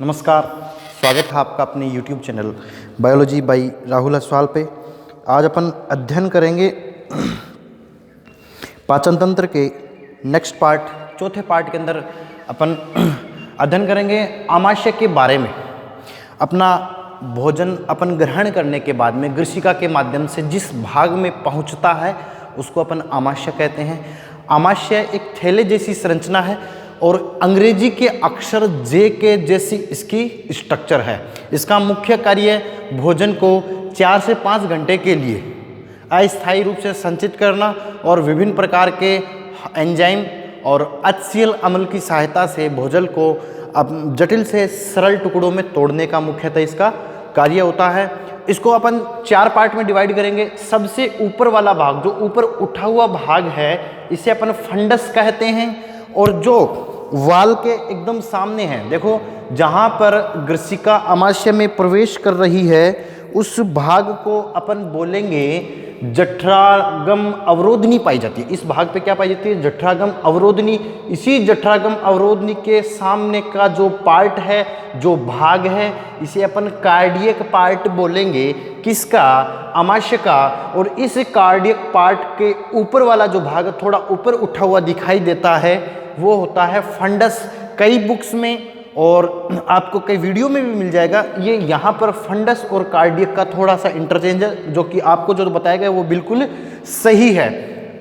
नमस्कार, स्वागत है आपका अपने YouTube channel biology by Rahul Aswal पे। आज अपन अध्ययन करेंगे पाचन तंत्र के नेक्स्ट पार्ट, चौथे पार्ट के अंदर अपन अध्ययन करेंगे आमाशय के बारे में। अपना भोजन अपन ग्रहण करने के बाद में ग्रसिका के माध्यम से जिस भाग में पहुंचता है उसको अपन आमाशय कहते हैं। आमाशय एक थैले जैसी संरचना है और अंग्रेजी के अक्षर जे के जैसी इसकी स्ट्रक्चर है। इसका मुख्य कार्य भोजन को 4 से 5 घंटे के लिए अस्थायी रूप से संचित करना और विभिन्न प्रकार के एंजाइम और HCl अम्ल की सहायता से भोजन को अब जटिल से सरल टुकड़ों में तोड़ने का मुख्यतः इसका कार्य होता है। इसको अपन 4 पार्ट में डिवाइड करेंगे। सबसे ऊपर वाला भाग, जो ऊपर उठा हुआ भाग है, इसे अपन फंडस कहते हैं। और जो वाल के एकदम सामने है, देखो जहाँ पर ग्रसिका आमाशय में प्रवेश कर रही है उस भाग को अपन बोलेंगे जठरागम अवरोधनी पाई जाती है। इस भाग पे क्या पाई जाती है? जठरागम अवरोधनी। इसी जठरागम अवरोधनी के सामने का जो पार्ट है, जो भाग है, इसे अपन कार्डियक पार्ट बोलेंगे। किसका? आमाशय का। और इस कार्डियक पार्ट के ऊपर वाला जो भाग थोड़ा ऊपर उठा हुआ दिखाई देता है वो होता है फंडस। कई बुक्स में और आपको कई वीडियो में भी मिल जाएगा। ये यहाँ पर फंडस और कार्डियक का थोड़ा सा इंटरचेंज है, जो कि आपको जो बताया गया वो बिल्कुल सही है।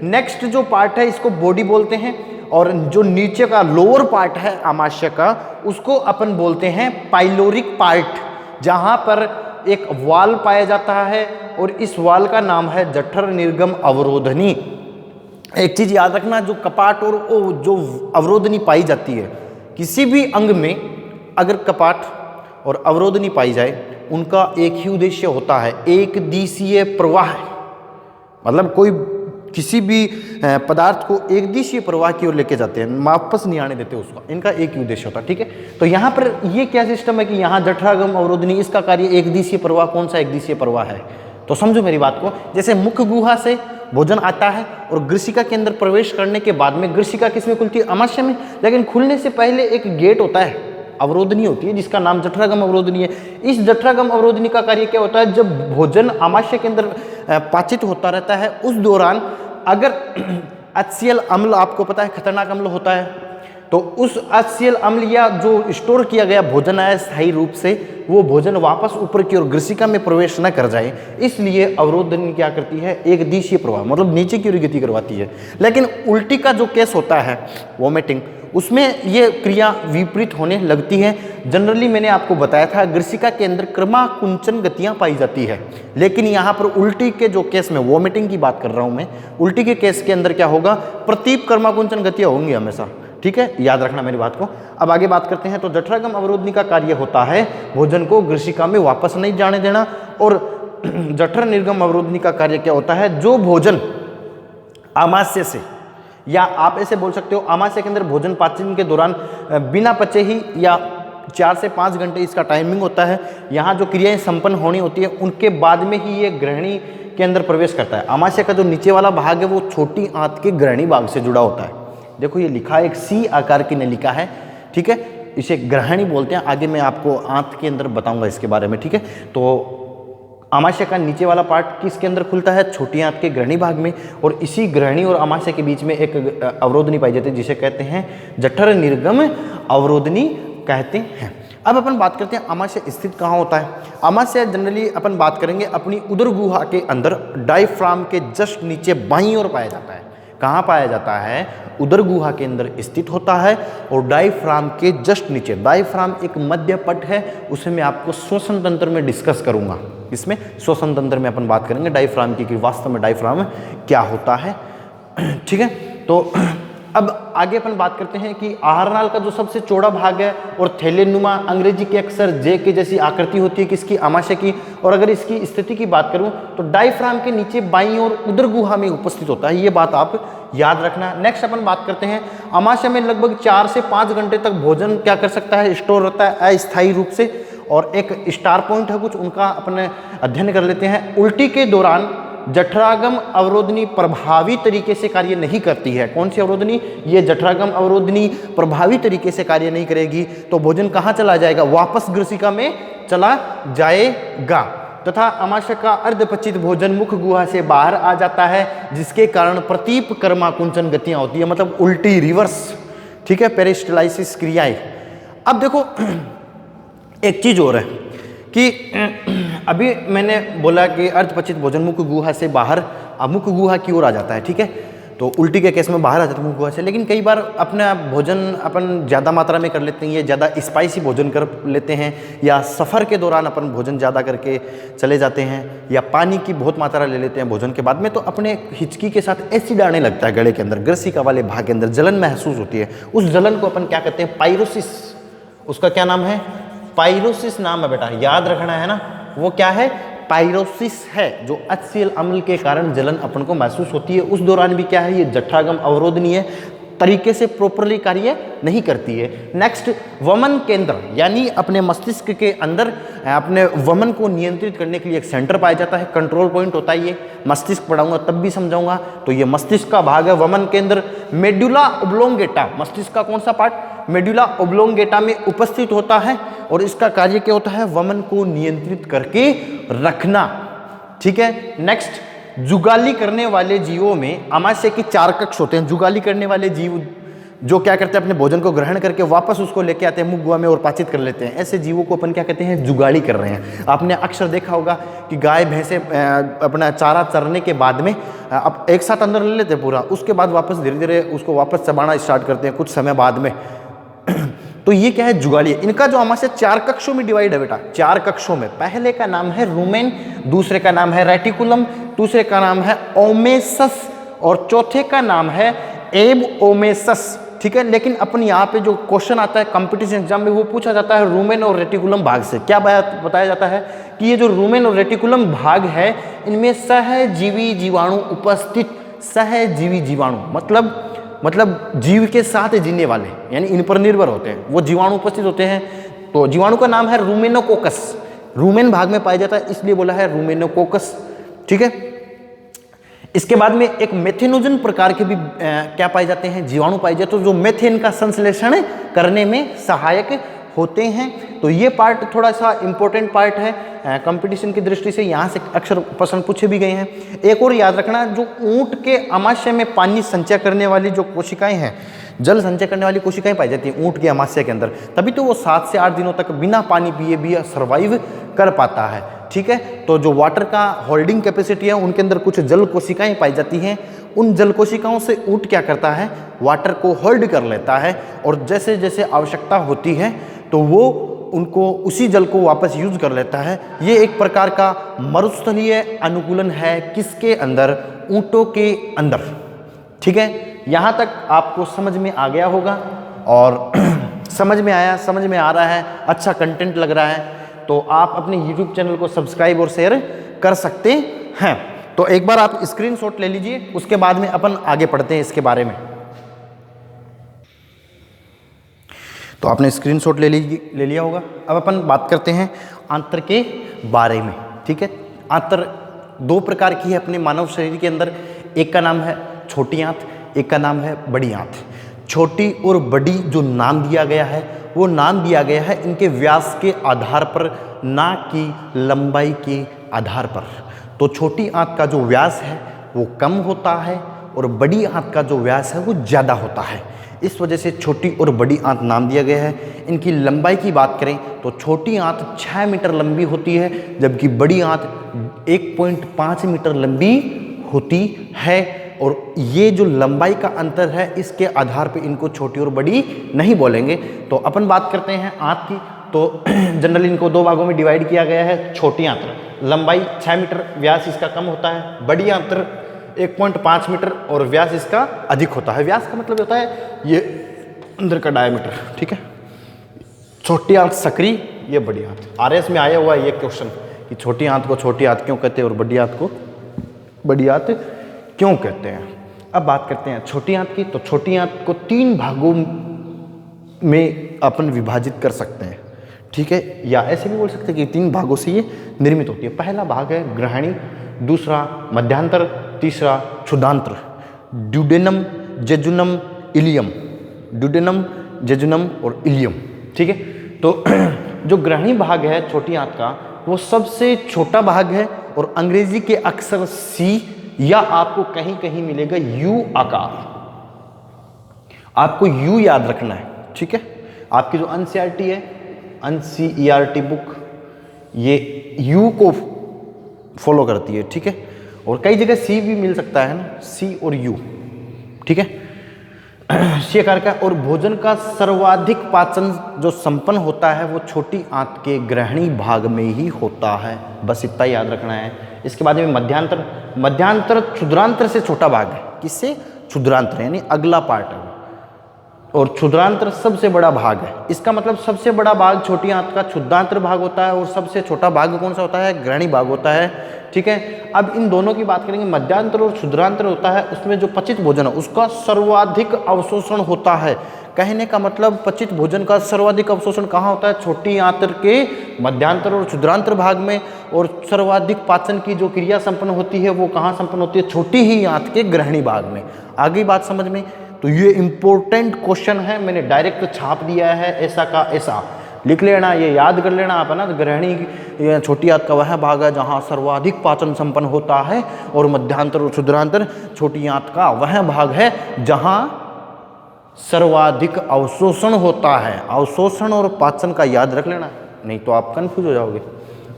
नेक्स्ट जो पार्ट है इसको बॉडी बोलते हैं, और जो नीचे का लोअर पार्ट है आमाशय का उसको अपन बोलते हैं पाइलोरिक पार्ट, जहाँ पर एक वाल पाया जाता है और इस वाल का नाम है जठर निर्गम अवरोधनी। एक चीज याद रखना, जो कपाट और जो अवरोधनी पाई जाती है, किसी भी अंग में अगर कपाट और अवरोधनी पाई जाए उनका एक ही उद्देश्य होता है, एक दिशीय प्रवाह। मतलब कोई किसी भी पदार्थ को एक दिशीय प्रवाह की ओर लेके जाते हैं, वापस नहीं आने देते उसका। इनका एक ही उद्देश्य होता है, ठीक है। तो यहाँ पर ये क्या सिस्टम है कि यहाँ जठरागम अवरोधनी, इसका कार्य एक दिशीय प्रवाह। कौन सा एक दिशीय प्रवाह है? तो समझो मेरी बात को। जैसे मुख गुहा से भोजन आता है और ग्रसिका के अंदर प्रवेश करने के बाद में ग्रसिका किसमें खुलती है? आमाशय में। लेकिन खुलने से पहले एक गेट होता है, अवरोधनी होती है, जिसका नाम जठरागम अवरोधनी है। इस जठरागम अवरोधनी का कार्य क्या होता है? जब भोजन आमाशय के अंदर पाचित होता रहता है उस दौरान अगर HCl अम्ल, आपको पता है खतरनाक अम्ल होता है, तो उस HCl अम्ल या जो स्टोर किया गया भोजन है स्थायी रूप से, वो भोजन वापस ऊपर की ओर ग्रसिका में प्रवेश न कर जाए, इसलिए अवरोधनी क्या करती है? एक दिशीय प्रवाह, मतलब नीचे की ओर गति करवाती है। लेकिन उल्टी का जो केस होता है, वोमिटिंग, उसमें ये क्रिया विपरीत होने लगती है। जनरली मैंने आपको बताया था ग्रसिका के अंदर क्रमाकुंचन गतियां पाई जाती है, लेकिन यहाँ पर उल्टी के जो केस में, वोमिटिंग की बात कर रहा हूँ मैं, उल्टी के केस के अंदर क्या होगा? प्रतीप क्रमाकुंचन गतियां होंगी हमेशा, ठीक है। याद रखना मेरी बात को। अब आगे बात करते हैं। तो जठरागम अवरोधनी का कार्य होता है भोजन को ग्रसिका में वापस नहीं जाने देना। और जठर निर्गम अवरोधनी का कार्य क्या होता है? जो भोजन आमाशय से, या आप ऐसे बोल सकते हो आमाशय के अंदर भोजन पाचन के दौरान बिना पचे ही, या 4 से 5 घंटे इसका टाइमिंग होता है, यहाँ जो क्रियाएं संपन्न होनी होती है उनके बाद में ही ये ग्रहणी के अंदर प्रवेश करता है। आमाशय का जो नीचे वाला भाग है वो छोटी आंत के ग्रहणी भाग से जुड़ा होता है। देखो ये लिखा है, एक सी आकार की ने लिखा है, ठीक है। इसे ग्रहणी बोलते हैं। आगे मैं आपको आंत के अंदर बताऊंगा इसके बारे में, ठीक है। तो आमाशय का नीचे वाला पार्ट किसके अंदर खुलता है? छोटी आंत के ग्रहणी भाग में। और इसी ग्रहणी और आमाशय के बीच में एक अवरोधनी पाई जाती है, जिसे कहते हैं जठर निर्गम अवरोधनी कहते हैं। अब अपन बात करते हैं आमाशय स्थित कहाँ होता है। आमाशय जनरली अपन बात करेंगे अपनी उदर गुहा के अंदर, डायफ्राम के जस्ट नीचे बाईं ओर पाया जाता है। कहाँ पाया जाता है? उदर गुहा के अंदर स्थित होता है और डायफ्राम के जस्ट नीचे। डायफ्राम एक मध्य पट है, उसे मैं आपको श्वसन तंत्र में डिस्कस करूंगा। इसमें श्वसन तंत्र में अपन बात करेंगे डायफ्राम की कि वास्तव में डायफ्राम क्या होता है, ठीक है। तो अब आगे अपन बात करते हैं कि आहार नाल का जो सबसे चौड़ा भाग है और थैलेनुमा, अंग्रेजी के अक्षर जे के जैसी आकृति होती है किसकी? आमाशय की। और अगर इसकी स्थिति की बात करूं तो डायफ्राम के नीचे बाईं ओर उदर गुहा में उपस्थित होता है। ये बात आप याद रखना। नेक्स्ट अपन बात करते हैं आमाशय में लगभग 4 से 5 घंटे तक भोजन क्या कर सकता है? स्टोर रहता है अस्थायी रूप से। और एक स्टार पॉइंट है कुछ, उनका अपने अध्ययन कर लेते हैं। उल्टी के दौरान जठरागम अवरोधनी प्रभावी तरीके से कार्य नहीं करती है। कौन सी अवरोधनी? ये जठरागम अवरोधनी प्रभावी तरीके से कार्य नहीं करेगी तो भोजन कहाँ चला जाएगा? वापस ग्रसिका में चला जाएगा तथा आमाशय का अर्धपचित भोजन मुख गुहा से बाहर आ जाता है, जिसके कारण प्रतीप कर्माकुंचन गतियां होती है, मतलब उल्टी, रिवर्स, ठीक है, पेरिस्टलाइसिस क्रियाएं। अब देखो एक चीज और है कि अभी मैंने बोला कि अर्धपचित भोजन मुख गुहा से बाहर, मुख गुहा की ओर आ जाता है, ठीक है, तो उल्टी के केस में बाहर आ जाता है मुख गुहा से। लेकिन कई बार अपना भोजन अपन ज़्यादा मात्रा में कर लेते हैं, या ज़्यादा स्पाइसी भोजन कर लेते हैं, या सफ़र के दौरान अपन भोजन ज़्यादा करके चले जाते हैं, या पानी की बहुत मात्रा ले लेते हैं भोजन के बाद में, तो अपने हिचकी के साथ एसिड आने लगता है गले के अंदर, ग्रसिका वाले भाग के अंदर जलन महसूस होती है। उस जलन को अपन क्या कहते हैं? पाइरोसिस। उसका क्या नाम है? पाइरोसिस नाम है बेटा, याद रखना है ना। वो क्या है? पाइरोसिस है, जो HCl अम्ल के कारण जलन अपन को महसूस होती है। उस दौरान भी क्या है? ये जठरागम अवरोधनीय तरीके से प्रॉपरली कार्य नहीं करती है। नेक्स्ट, वमन केंद्र, यानी अपने मस्तिष्क के अंदर अपने वमन को नियंत्रित करने के लिए एक सेंटर पाया जाता है, कंट्रोल पॉइंट होता है। ये मस्तिष्क पढ़ाऊंगा तब भी समझाऊंगा। तो ये मस्तिष्क का भाग है, वमन केंद्र। मेडुला ओब्लोंगेटा, मस्तिष्क का कौन सा पार्ट? मेडुला ओब्लोंगेटा में उपस्थित होता है, और इसका कार्य क्या होता है? वमन को नियंत्रित करके रखना, ठीक है। नेक्स्ट, जुगाली करने वाले जीवों में आमाशय की 4 कक्ष होते हैं। जुगाली करने वाले जीव जो क्या करते हैं? अपने भोजन को ग्रहण करके वापस उसको लेके आते हैं मुख गुहा में और पाचित कर लेते हैं। ऐसे जीवों को अपन क्या कहते हैं? जुगाली कर रहे हैं। आपने अक्सर देखा होगा कि गाय भैंसे अपना चारा चरने के बाद में अब एक साथ अंदर ले लेते हैं पूरा, उसके बाद वापस धीरे धीरे उसको वापस चबाना स्टार्ट करते हैं कुछ समय बाद में। तो ये क्या है? जुगाली है। इनका जो आमाशय 4 कक्षों में डिवाइड है बेटा, 4 कक्षों में। पहले का नाम है रूमेन, दूसरे का नाम है रेटिकुलम, दूसरे का नाम है ओमेसस, और चौथे का नाम है एब ओमेसस, ठीक है। लेकिन अपन यहाँ पे जो क्वेश्चन आता है कंपटीशन एग्जाम में, वो पूछा जाता है रूमेन और रेटिकुलम भाग से। क्या बताया जाता है कि ये जो रूमेन और रेटिकुलम भाग है, इनमें सहजीवी जीवाणु उपस्थित, सहजीवी जीवाणु मतलब जीव के साथ जीने वाले, यानी इन पर निर्भर होते हैं, वो जीवाणु उपस्थित होते हैं। तो जीवाणु का नाम है रूमेनोकोकस, रूमेन भाग में पाया जाता है, इसलिए बोला है रूमेनोकोकस, ठीक है। इसके बाद में एक मेथेनोजन प्रकार के भी क्या पाए जाते हैं? जीवाणु पाए जाते हैं, जो मेथेन का संश्लेषण करने में सहायक होते हैं। तो ये पार्ट थोड़ा सा इंपॉर्टेंट पार्ट है कंपटीशन की दृष्टि से, यहाँ से अक्सर प्रश्न पूछे भी गए हैं। एक और याद रखना, जो ऊंट के आमाशय में पानी संचय करने वाली जो कोशिकाएं हैं, जल संचय करने वाली कोशिकाएं पाई जाती हैं ऊंट के आमाशय के अंदर, तभी तो वो 7 से 8 दिनों तक बिना पानी पिए भी सर्वाइव कर पाता है, ठीक है। तो जो वाटर का होल्डिंग कैपेसिटी है, उनके अंदर कुछ जल कोशिकाएं पाई जाती हैं। उन जल कोशिकाओं से ऊंट क्या करता है? वाटर को होल्ड कर लेता है, और जैसे जैसे आवश्यकता होती है तो वो उनको उसी जल को वापस यूज कर लेता है। ये एक प्रकार का मरुस्थलीय अनुकूलन है, किसके अंदर? ऊंटों के अंदर, ठीक है। यहाँ तक आपको समझ में आ गया होगा, और समझ में आ रहा है, अच्छा कंटेंट लग रहा है, तो आप अपने YouTube चैनल को सब्सक्राइब और शेयर कर सकते हैं। तो एक बार आप स्क्रीनशॉट ले लीजिए, उसके बाद में अपन आगे पढ़ते हैं इसके बारे में। तो आपने स्क्रीनशॉट ले लिया होगा। अब अपन बात करते हैं आंत्र के बारे में, ठीक है। आंत्र 2 प्रकार की है अपने मानव शरीर के अंदर, एक का नाम है छोटी आंत, एक का नाम है बड़ी आंत। छोटी और बड़ी जो नाम दिया गया है, वो नाम दिया गया है इनके व्यास के आधार पर, ना कि लंबाई के आधार पर। तो छोटी आंत का जो व्यास है वो कम होता है, और बड़ी आंत का जो व्यास है वो ज़्यादा होता है। इस वजह से छोटी और बड़ी आंत नाम दिया गया है। इनकी लंबाई की बात करें तो छोटी आंत 6 मीटर लंबी होती है, जबकि बड़ी आंत 1.5 मीटर लंबी होती है। और ये जो लंबाई का अंतर है, इसके आधार पे इनको छोटी और बड़ी नहीं बोलेंगे। तो अपन बात करते हैं आंत की, तो जनरली इनको 2 भागों में डिवाइड किया गया है। छोटी आंत्र लंबाई 6 मीटर, व्यास इसका कम होता है। बड़ी आंत्र 1.5 मीटर और व्यास इसका अधिक होता है। व्यास का मतलब होता है ये अंदर का डायमीटर, ठीक है। छोटी आंत सक्रिय, ये बड़ी आंत। RS में आया हुआ है ये क्वेश्चन कि छोटी आंत को छोटी आंत क्यों कहते हैं और बड़ी आंत को बड़ी आंत क्यों कहते हैं। अब बात करते हैं छोटी आंत की। तो छोटी आंत को 3 भागों में अपन विभाजित कर सकते हैं, ठीक है, या ऐसे भी बोल सकते हैं कि 3 भागों से ये निर्मित होती है। पहला भाग है ग्रहणी, दूसरा मध्यांतर, तीसरा क्षुद्रांत्र। Duodenum, jejunum, ileum. Duodenum, jejunum और इलियम। ठीक है, तो जो ग्रहणी भाग है छोटी आंत का, वो सबसे छोटा भाग है और अंग्रेजी के अक्षर सी या आपको कहीं कहीं मिलेगा यू आकार। आपको यू याद रखना है। ठीक है, आपकी जो एनसीईआरटी है, एनसीईआरटी बुक, ये यू को फॉलो करती है। ठीक है, और कई जगह सी भी मिल सकता है ना, सी और यू। ठीक है, सी आकार का। और भोजन का सर्वाधिक पाचन जो संपन्न होता है वो छोटी आंत के ग्रहणी भाग में ही होता है। बस इतना याद रखना है। इसके बाद में मध्यांतर। मध्यांतर क्षुद्रांत्र से छोटा भाग है। किससे? क्षुद्रांत्र, यानी अगला पार्ट है। और क्षुद्रांत्र सबसे बड़ा भाग है। इसका मतलब सबसे बड़ा भाग छोटी आंत का क्षुद्रांत्र भाग होता है और सबसे छोटा भाग कौन सा होता है? ग्रहणी भाग होता है। ठीक है, अब इन दोनों की बात करेंगे। मध्यांतर और क्षुद्रांत्र होता है, उसमें जो पचित भोजन है उसका सर्वाधिक अवशोषण होता है। कहने का मतलब पचित भोजन का सर्वाधिक अवशोषण कहाँ होता है? छोटी आंत्र के मध्यांतर और क्षुद्रांत्र भाग में। और सर्वाधिक पाचन की जो क्रिया संपन्न होती है वो कहाँ संपन्न होती है? छोटी ही आंत के ग्रहणी भाग में। आगे बात समझ में? तो ये इंपॉर्टेंट क्वेश्चन है, मैंने डायरेक्ट छाप दिया है, ऐसा का ऐसा लिख लेना, ये याद कर लेना आप, है ना। ग्रहणी छोटी आंत का वह भाग है जहाँ सर्वाधिक पाचन संपन्न होता है, और मध्यांतर और क्षुद्रांतर छोटी आंत का वह भाग है जहाँ सर्वाधिक अवशोषण होता है। अवशोषण और पाचन का याद रख लेना, नहीं तो आप कंफ्यूज हो जाओगे।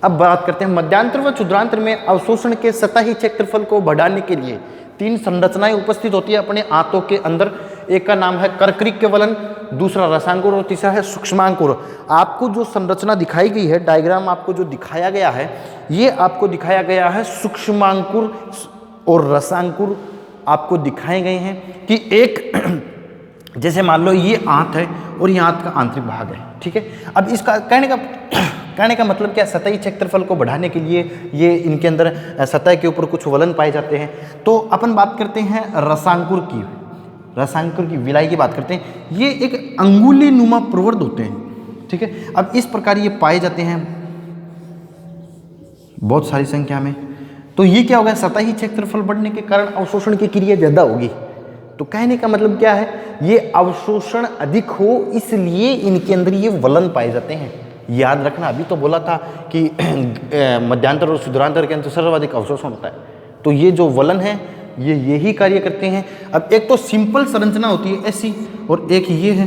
अब बात करते हैं मध्यांतर व क्षुद्रांतर में अवशोषण के सतही क्षेत्रफल को बढ़ाने के लिए 3 संरचनाएं उपस्थित होती है अपने आंतों के अंदर। एक का नाम है कर्करिक्य वलन, दूसरा रसांकुर और तीसरा है सूक्ष्मांकुर। आपको जो संरचना दिखाई गई है, डायग्राम आपको जो दिखाया गया है, ये आपको दिखाया गया है सूक्ष्मांकुर और रसांकुर आपको दिखाए गए हैं कि एक जैसे मान लो ये आंत है और ये आंत का आंतरिक भाग है। ठीक है, अब इसका कहने का मतलब क्या? सतही क्षेत्रफल को बढ़ाने के लिए ये इनके अंदर सतह के ऊपर कुछ वलन पाए जाते हैं। तो अपन बात करते हैं रसांकुर की, रसांकुर की विलाई की बात करते हैं। ये एक अंगुली नुमा प्रवर्ध होते हैं। ठीक है, अब इस प्रकार ये पाए जाते हैं बहुत सारी संख्या में। तो ये क्या होगा? सतही क्षेत्रफल बढ़ने के कारण अवशोषण की क्रिया ज्यादा होगी। तो कहने का मतलब क्या है? ये अवशोषण अधिक हो इसलिए इनके अंदर ये वलन पाए जाते हैं। याद रखना, अभी तो बोला था कि मध्यांतर और क्षुद्रांतर के अंदर सर्वाधिक अवशोषण होता है। तो ये जो वलन है ये यही कार्य करते हैं। अब एक तो सिंपल संरचना होती है ऐसी, और एक ये है।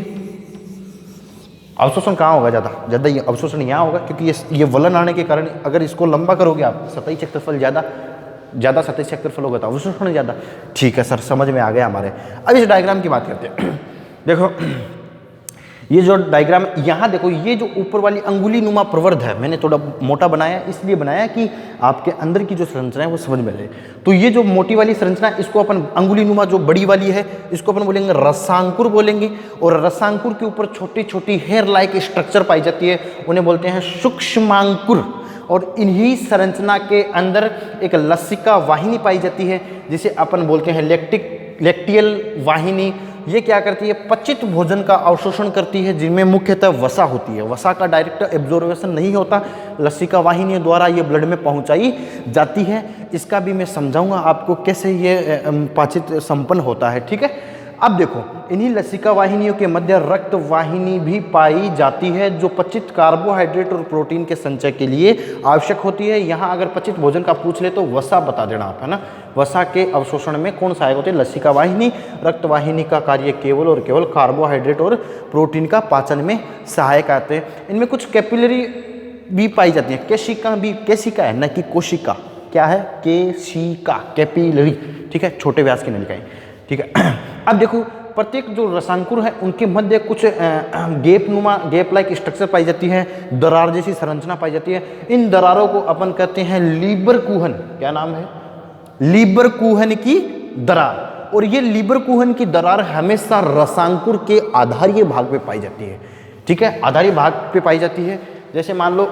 अवशोषण कहाँ होगा? ज़्यादा ये अवशोषण यहाँ होगा, क्योंकि ये वलन आने के कारण अगर इसको लंबा करोगे आप, सतही क्षेत्रफल ज़्यादा सतही क्षेत्रफल होगा तो अवशोषण ज़्यादा। ठीक है सर, समझ में आ गया हमारे। अब इस डायग्राम की बात करते हैं। देखो ये जो डायग्राम यहाँ देखो, ये जो ऊपर वाली अंगुली नुमा प्रवर्ध है, मैंने थोड़ा मोटा बनाया, इसलिए बनाया कि आपके अंदर की जो संरचना है वो समझ में रहे। तो ये जो मोटी वाली संरचना, इसको अपन अंगुली नुमा जो बड़ी वाली है इसको अपन बोलेंगे रसांकुर बोलेंगे। और रसांकुर के ऊपर छोटी छोटी हेयर लाइक स्ट्रक्चर पाई जाती है, उन्हें बोलते हैं सूक्ष्मांकुर। और इन्हीं संरचना के अंदर एक लसिका वाहिनी पाई जाती है, जिसे अपन बोलते हैं लैक्टियल वाहिनी। ये क्या करती है? पचित भोजन का अवशोषण करती है, जिनमें मुख्यतः वसा होती है। वसा का डायरेक्ट एब्जॉर्वेशन नहीं होता, लसिका वाहिनी द्वारा ये ब्लड में पहुंचाई जाती है। इसका भी मैं समझाऊंगा आपको कैसे ये पाचित संपन्न होता है। ठीक है, अब देखो इन्हीं लसिका वाहिनियों के मध्य रक्त वाहिनी भी पाई जाती है, जो पचित कार्बोहाइड्रेट और प्रोटीन के संचय के लिए आवश्यक होती है। यहाँ अगर पचित भोजन का पूछ ले तो वसा बता देना आप, है ना। वसा के अवशोषण में कौन सहायक होते हैं? लसिका वाहिनी। रक्त वाहिनी का कार्य केवल और केवल कार्बोहाइड्रेट और प्रोटीन का पाचन में सहायक आते हैं। इनमें कुछ कैपिलरी भी पाई जाती है। केशिका भी, केशिका है न कि कोशिका। क्या है? केशिका, कैपिलरी। ठीक है, छोटे व्यास की नलिकाएं। ठीक है, अब देखो प्रत्येक जो रसांकुर है उनके मध्य कुछ गैप लाइक स्ट्रक्चर पाई जाती है, दरार जैसी संरचना पाई जाती है। इन दरारों को अपन कहते हैं लीबर कुहन। क्या नाम है? लीबर कुहन की दरार। और ये लीबर कुहन की दरार हमेशा रसांकुर के आधारीय भाग पे पाई जाती है। ठीक है, आधारीय भाग पे पाई जाती है। जैसे मान लो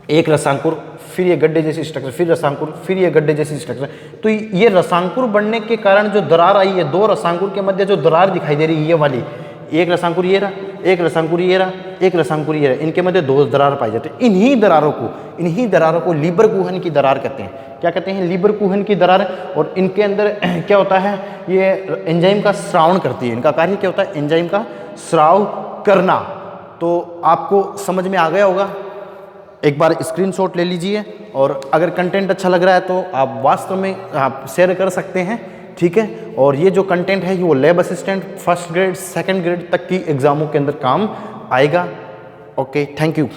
एक रसांकुर, फिर ये गड्ढे जैसी स्ट्रक्चर, फिर रसांकुर, फिर ये गड्ढे जैसी स्ट्रक्चर। तो ये रसांकुर बनने के कारण जो दरार आई है, 2 रसांकुर के मध्य जो दरार दिखाई दे रही है, ये वाली एक रसांकुर ये रहा, एक रसांकुरी ये रहा, एक रसांकुरी ये रहा, इनके मध्य 2 दरार पाई जाती है। इन्हीं दरारों को लीबरकुहन की दरार कहते हैं। क्या कहते हैं? लीबरकुहन की दरार। और इनके अंदर क्या होता है, ये एंजाइम का स्रावण करती है। इनका कार्य क्या होता है? एंजाइम का स्राव करना। तो आपको समझ में आ गया होगा। एक बार स्क्रीनशॉट ले लीजिए, और अगर कंटेंट अच्छा लग रहा है तो आप वास्तव में आप शेयर कर सकते हैं, ठीक है। और ये जो कंटेंट है वो lab assistant first grade, second grade तक की एग्जामों के अंदर काम आएगा। Okay, thank you.